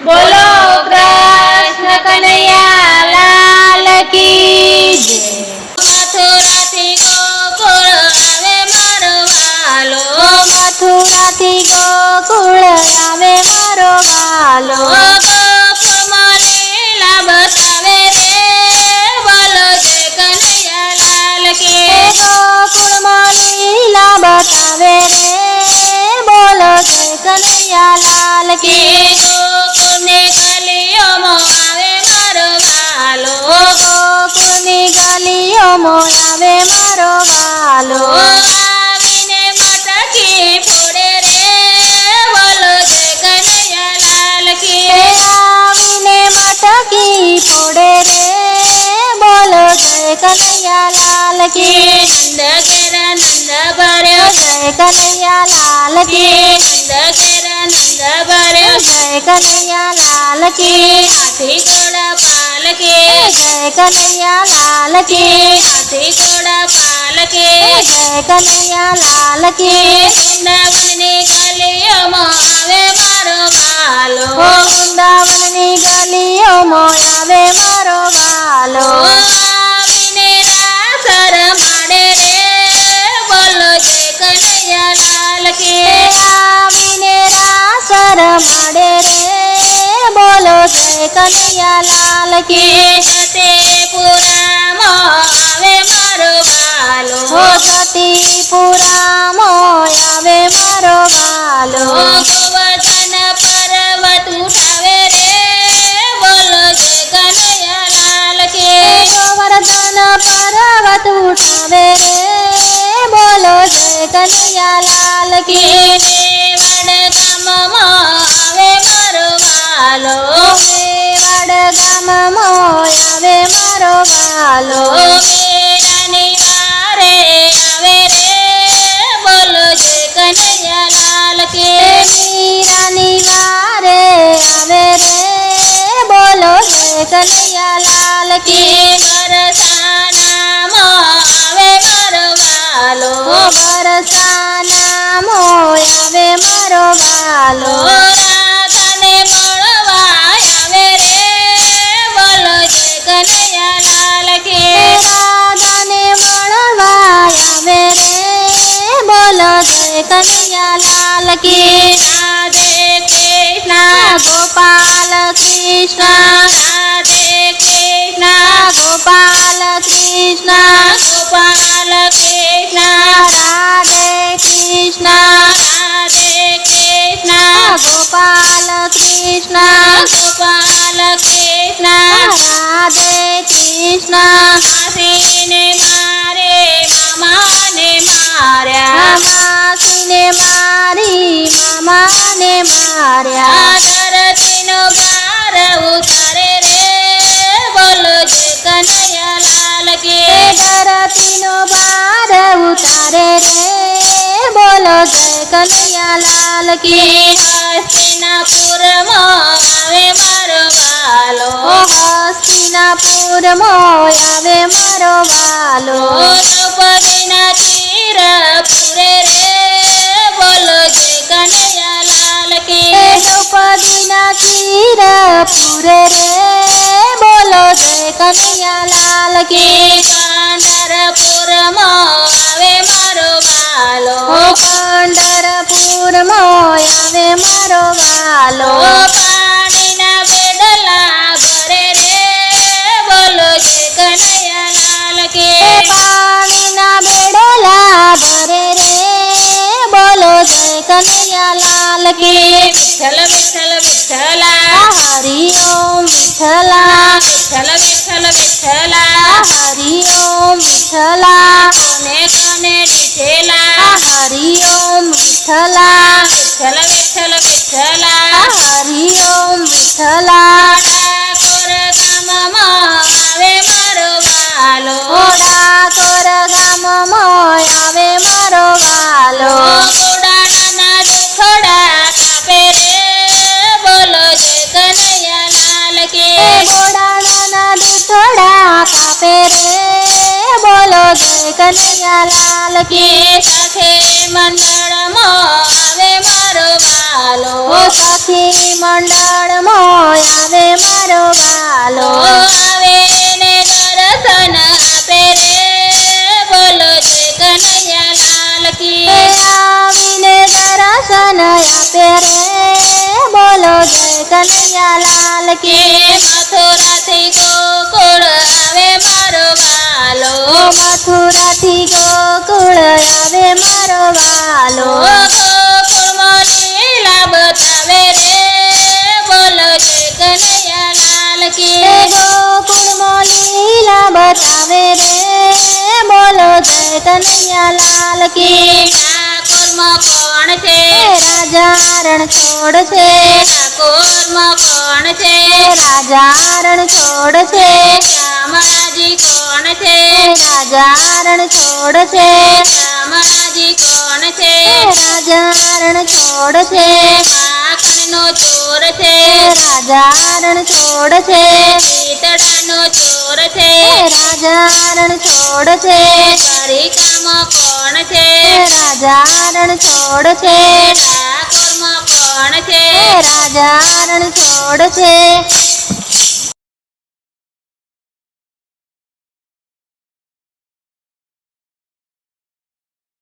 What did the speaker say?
બોલો કૃષ્ણ કનૈયા લાલ કી જય. મથુરાથી ગોકુળ આવે મારો વાલો, મથુરાથી ગોકુળ આવે મારો વાલો, ગોકુળમાં લીલા બતાવે રે, બોલો જય કનૈયા લાલ કી. ગોકુળમાં લીલા બતાવે રે, બોલો જય કનૈયા લાલ કી. ગોકુળની ગલીઓમાં આવે મારો વાલો, ગોકુળની ગલીઓમાં આવે મારો વાલો, આવીને મટકી ફોડે રે, બોલો જય કનૈયા લાલ કી. આવીને મટકી ફોડે રે, બોલો જય કનૈયા લાલ કી. નંદ ઘેર નંદ ભર્યો, જય કનૈયા લાલ કી. નંદ ઘેર નંદ ભર્યો, જય કનૈયા લાલ કી. હાથી ઘોડા પાલકી, જય કનૈયા લાલ કી. હાથી ઘોડા પાલકી. જય કનૈયા લાલ કી. વૃંદાવનની ગલીઓમાં આવે મારો વાલો, વૃંદાવનની ગલીઓમાં આવે મારો વાલો, આવીને રાસ રમાડે રે, બોલો જય કનૈયા લાલ કી. આવીને રાસ રમાડે રે, બોલો જય કનૈયા લાલ કી. સતીપુરામાં આવે મારો વાલો, સતીપુરામાં આવે મારો વાલો, ગોવર્ધન પર્વત ઉઠાવે રે, બોલો જય કનૈયા લાલ કી. ગોવર્ધન પર્વત ઉઠાવે રે, બોલો જય કનૈયા લાલ કી. મેવાડ ગામમાં આવે મારો વાલો, મેવાડ ગામમાં આવે મારો વાલો, મેરાની વારે આવે રે, બોલો જય કનૈયા લાલ કી. મીરાની વારે આવે રે, બોલો જય કનૈયા લાલ કી. બરસાનામાં આવે મારો વાલો, બરસાનામાં આવે મારો વાલો, રાધાને મળવા આવે રે, બોલો જય કનૈયા લાલ કી. રાધાને મળવા આવે રે, બોલો જય કનૈયા લાલ કી. રાધે કૃષ્ણ, ગોપાલ કૃષ્ણ, રાધે કૃષ્ણ, ગોપાલ કૃષ્ણ, ગોપાલ કૃષ્ણ, રાધે કૃષ્ણ, રાધે કૃષ્ણ, ગોપાલ કૃષ્ણ, ગોપાલ કૃષ્ણ. રાધે કૃષ્ણ. માસીને મારે મામાને માર્યા, માસીને મારી મામાને માર્યા, ધરતીનો ભાર ઉતારે રે, બોલો જય કનૈયા લાલ કી. ધરતીનો ભાર ઉતારે રે, બોલો જય કનૈયા લાલ કી. હસ્તિનાપુરમાં આવે મારો વાલો, હસ્તિનાપુરમાં આવે મારો વાલો, દ્રૌપદીના તીર પૂરે રે, બોલો જય કનૈયા લાલ કી. દ્રૌપદીના તીર પૂરે રે, બોલો જય કનૈયા લાલ કી. પંઢરપુરમાં આવે મારો વાલો, પંઢરપુરમાં આવે મારો વાલો, પાણીના બેડલા ભરે રે, બોલો જય કનૈયા લાલ કી. પાણીના બેડલા ભરે રે, બોલો જય કનૈયા લાલ કી. વિઠ્ઠલ વિઠ્ઠલ વિઠ્ઠલા, હરિ ઓમ વિઠ્ઠલા, વિઠ્ઠલ વિઠ્ઠલ વિઠ્ઠલા, હરિ ઓમ વિઠ્ઠલા, કોને કોને દીધેલા, હરિ ઓમ વિઠ્ઠલા, વિઠ્ઠલ વિઠ્ઠલ વિઠ્ઠલા. હરિ ઓમ વિઠ્ઠલા. ડાકોર ગામમાં આવે મારો વાલો, ડાકોર ગામમાં આવે મારો વાલો, ગોડાના દુખડા કાપે રે, બોલો જય કનૈયા લાલ કી. ગોડાના દુધડા કાપે રે, બોલો જય કનૈયા લાલ કી. સખે મંડળમાં આવે મારો વાલો, સખી મંડળમાં વરદાન આપે રે બોલો જય કનૈયા લાલ કે કી મથુરાથી ગોકુળ આવે મારો વાલો ઓ મથુરાથી ગોકુળ આવે મારો વાલો ગોકુળમાં લીલા બતાવે રે બોલો જય કનૈયા લાલ એ કી ગોકુળમાં લીલા બતાવે રે બોલો જય કનૈયા લાલ કી ઠાકોરમાં કોણ છે રાજા રણછોડ છે ઠાકોરમાં કોણ છે રાજા રણછોડ છે શામળાજી કોણ છે રાજા રણછોડ છે શામળાજી કોણ છે રાજા રણછોડ છે માખણનો ચોર છે રાજા રણછોડ છે શીતળાનો ચોર છે રાજા રણછોડ છે દ્વારિકામાં કોણ છે રાજા રણછોડ છે ઠાકોરમાં કોણ છે રાજા રણછોડ છે